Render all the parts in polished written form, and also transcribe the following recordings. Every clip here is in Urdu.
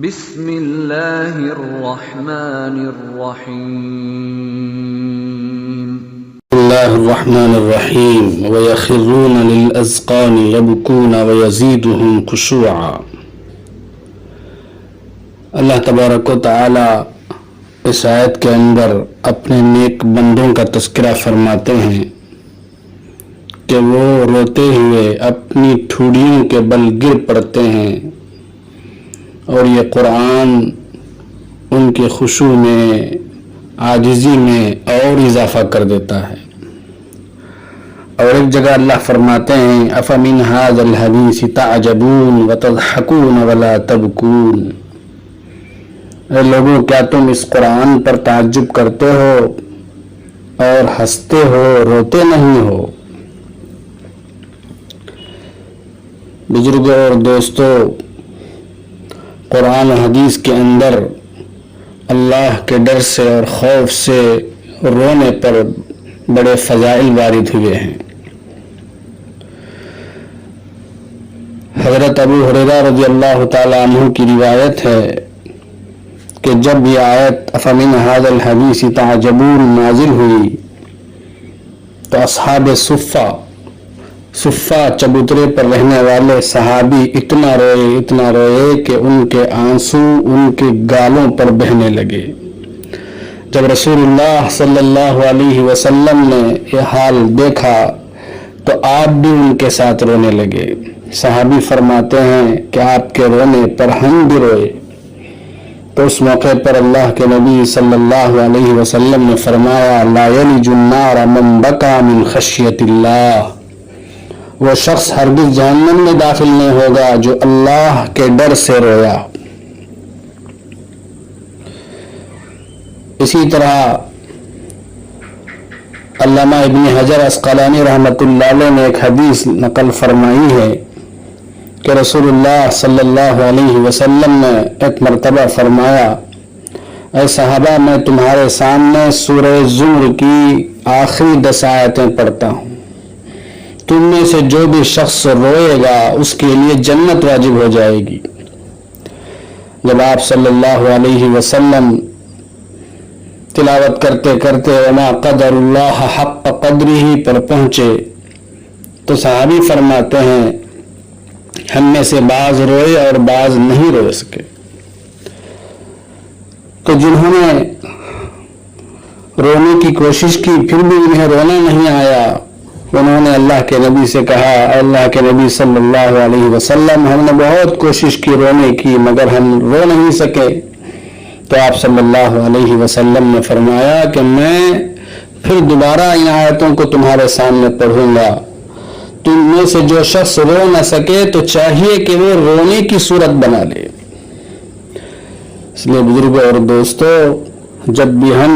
بسم اللہ الرحمن الرحیم اللہ الرحمن الرحیم وَيَخِرُّونَ لِلْأَذْقَانِ يَبْكُونَ وَيَزِيدُهُمْ خُشُوعًا۔ اللہ تبارک و تعالی اس آیت کے اندر اپنے نیک بندوں کا تذکرہ فرماتے ہیں کہ وہ روتے ہوئے اپنی ٹھوڑیوں کے بل گر پڑتے ہیں اور یہ قرآن ان کے خشوع میں عاجزی میں اور اضافہ کر دیتا ہے۔ اور ایک جگہ اللہ فرماتے ہیں أَفَمِنْ هَذَا الْحَدِيثِ تَعْجَبُونَ وَتَضْحَكُونَ وَلَا تَبْكُونَ۔ اے لوگوں، کیا تم اس قرآن پر تعجب کرتے ہو اور ہنستے ہو، روتے نہیں ہو؟ بزرگوں اور دوستوں، قرآن و حدیث کے اندر اللہ کے ڈر سے اور خوف سے رونے پر بڑے فضائل وارد ہوئے ہیں۔ حضرت ابو ہریرہ رضی اللہ تعالی عنہ کی روایت ہے کہ جب یہ آیت أَفَمِنْ هَذَا الْحَدِيثِ تَعْجَبُونَ نازل ہوئی تو اصحاب صفہ چبوترے پر رہنے والے صحابی اتنا روئے کہ ان کے آنسو ان کے گالوں پر بہنے لگے۔ جب رسول اللہ صلی اللہ علیہ وسلم نے یہ حال دیکھا تو آپ بھی ان کے ساتھ رونے لگے۔ صحابی فرماتے ہیں کہ آپ کے رونے پر ہم بھی روئے۔ تو اس موقع پر اللہ کے نبی صلی اللہ علیہ وسلم نے فرمایا لا یلج النار من بکا من خشیت اللہ۔ وہ شخص ہرگز جہنم میں داخل نہیں ہوگا جو اللہ کے ڈر سے رویا۔ اسی طرح علامہ ابن حجر عسقلانی رحمۃ اللہ علیہ نے ایک حدیث نقل فرمائی ہے کہ رسول اللہ صلی اللہ علیہ وسلم نے ایک مرتبہ فرمایا اے صحابہ، میں تمہارے سامنے سورہ زمر کی آخری 10 آیتیں پڑھتا ہوں، تم میں سے جو بھی شخص روئے گا اس کے لیے جنت واجب ہو جائے گی۔ جب آپ صلی اللہ علیہ وسلم تلاوت کرتے کرتے وما قدر اللہ حق قدرہ پر پہنچے تو صحابی فرماتے ہیں ہم میں سے بعض روئے اور بعض نہیں رو سکے۔ تو جنہوں نے رونے کی کوشش کی پھر بھی انہیں رونا نہیں آیا، انہوں نے اللہ کے نبی سے کہا اللہ کے نبی صلی اللہ علیہ وسلم، ہم نے بہت کوشش کی رونے کی مگر ہم رو نہیں سکے۔ تو آپ صلی اللہ علیہ وسلم نے فرمایا کہ میں پھر دوبارہ ان آیتوں کو تمہارے سامنے پڑھوں گا، تم میں سے جو شخص رو نہ سکے تو چاہیے کہ وہ رونے کی صورت بنا لے۔ اس لیے بزرگوں اور دوستوں، جب بھی ہم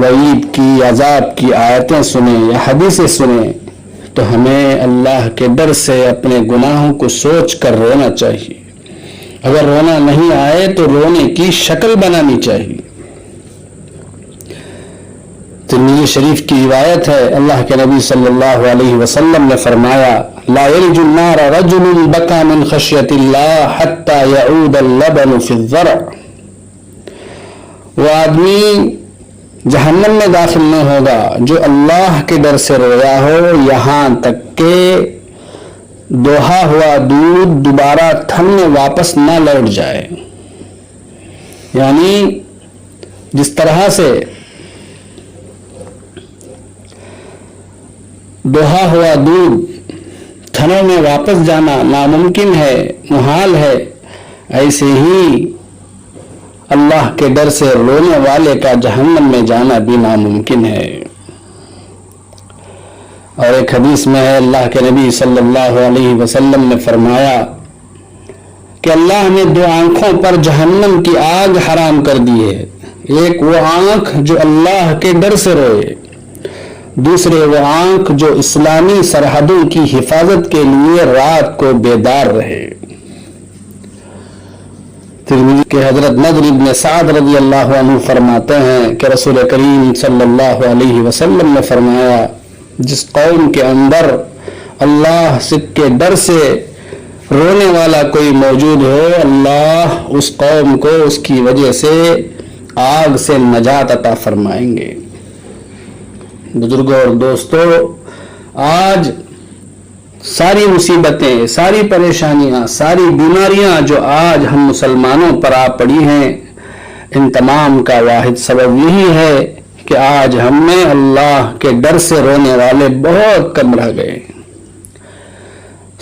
وعید کی، عذاب کی آیتیں سنیں یا حدیثیں سنیں تو ہمیں اللہ کے ڈر سے اپنے گناہوں کو سوچ کر رونا چاہیے۔ اگر رونا نہیں آئے تو رونے کی شکل بنانی چاہیے۔ ترمذی شریف کی روایت ہے، اللہ کے نبی صلی اللہ علیہ وسلم نے فرمایا لا یلج النار رجل بکا من خشیت اللہ حتی یعود اللبن فی الزرع۔ وہ آدمی جہنم میں داخل نہیں ہوگا جو اللہ کے ڈر سے رویا ہو یہاں تک کہ دوہا ہوا دودھ دوبارہ تھن میں واپس نہ لوٹ جائے۔ یعنی جس طرح سے دوہا ہوا دودھ تھنوں میں واپس جانا ناممکن ہے، محال ہے، ایسے ہی اللہ کے ڈر سے رونے والے کا جہنم میں جانا بھی ناممکن ہے۔ اور ایک حدیث میں ہے اللہ کے نبی صلی اللہ علیہ وسلم نے فرمایا کہ اللہ نے 2 آنکھوں پر جہنم کی آگ حرام کر دی ہے، ایک وہ آنکھ جو اللہ کے ڈر سے روئے، دوسرے وہ آنکھ جو اسلامی سرحدوں کی حفاظت کے لیے رات کو بیدار رہے۔ ترمذی کے حضرت نضر ابن سعد رضی اللہ عنہ فرماتے ہیں کہ رسول کریم صلی اللہ علیہ وسلم نے فرمایا جس قوم کے اندر اللہ کے ڈر سے رونے والا کوئی موجود ہو، اللہ اس قوم کو اس کی وجہ سے آگ سے نجات عطا فرمائیں گے۔ بزرگوں اور دوستو، آج ساری مصیبتیں، ساری پریشانیاں، ساری بیماریاں جو آج ہم مسلمانوں پر آ پڑی ہیں، ان تمام کا واحد سبب یہی ہے کہ آج ہم میں اللہ کے ڈر سے رونے والے بہت کم رہ گئے۔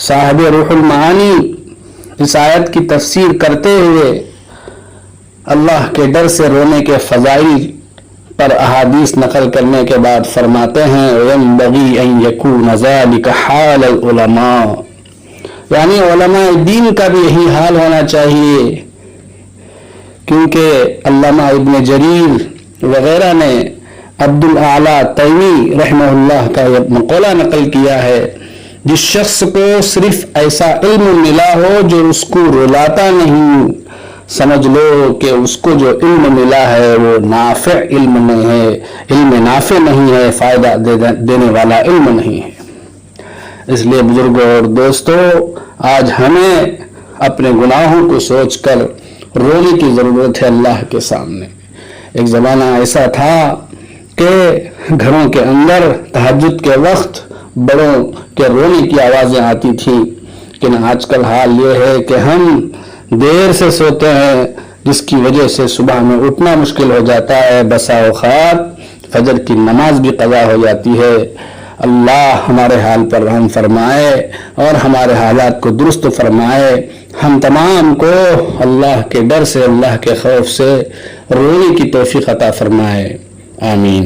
صاحب روح المعانی اس آیت کی تفسیر کرتے ہوئے اللہ کے ڈر سے رونے کے فضائل پر احادیث نقل کرنے کے بعد فرماتے ہیں وَيَنبَغِي أَن يَكُونَ ذَلِكَ حَالَ الْعُلَمَاءِ، یعنی علماء دین کا بھی یہی حال ہونا چاہیے، کیونکہ علامہ ابن جریر وغیرہ نے عبد الاعلیٰ تیمی رحمہ اللہ کا یہ مقولہ نقل کیا ہے، جس شخص کو صرف ایسا علم ملا ہو جو اس کو رلاتا نہیں، سمجھ لو کہ اس کو جو علم ملا ہے وہ نافع علم نہیں ہے، علم نافع نہیں ہے، فائدہ دینے والا علم نہیں ہے۔ اس لیے بزرگوں اور دوستو، آج ہمیں اپنے گناہوں کو سوچ کر رونے کی ضرورت ہے اللہ کے سامنے۔ ایک زمانہ ایسا تھا کہ گھروں کے اندر تہجد کے وقت بڑوں کے رونے کی آوازیں آتی تھیں، لیکن آج کل حال یہ ہے کہ ہم دیر سے سوتے ہیں، جس کی وجہ سے صبح میں اٹھنا مشکل ہو جاتا ہے، بسا اوقات فجر کی نماز بھی قضا ہو جاتی ہے۔ اللہ ہمارے حال پر رحم فرمائے اور ہمارے حالات کو درست فرمائے، ہم تمام کو اللہ کے ڈر سے، اللہ کے خوف سے رونے کی توفیق عطا فرمائے، آمین۔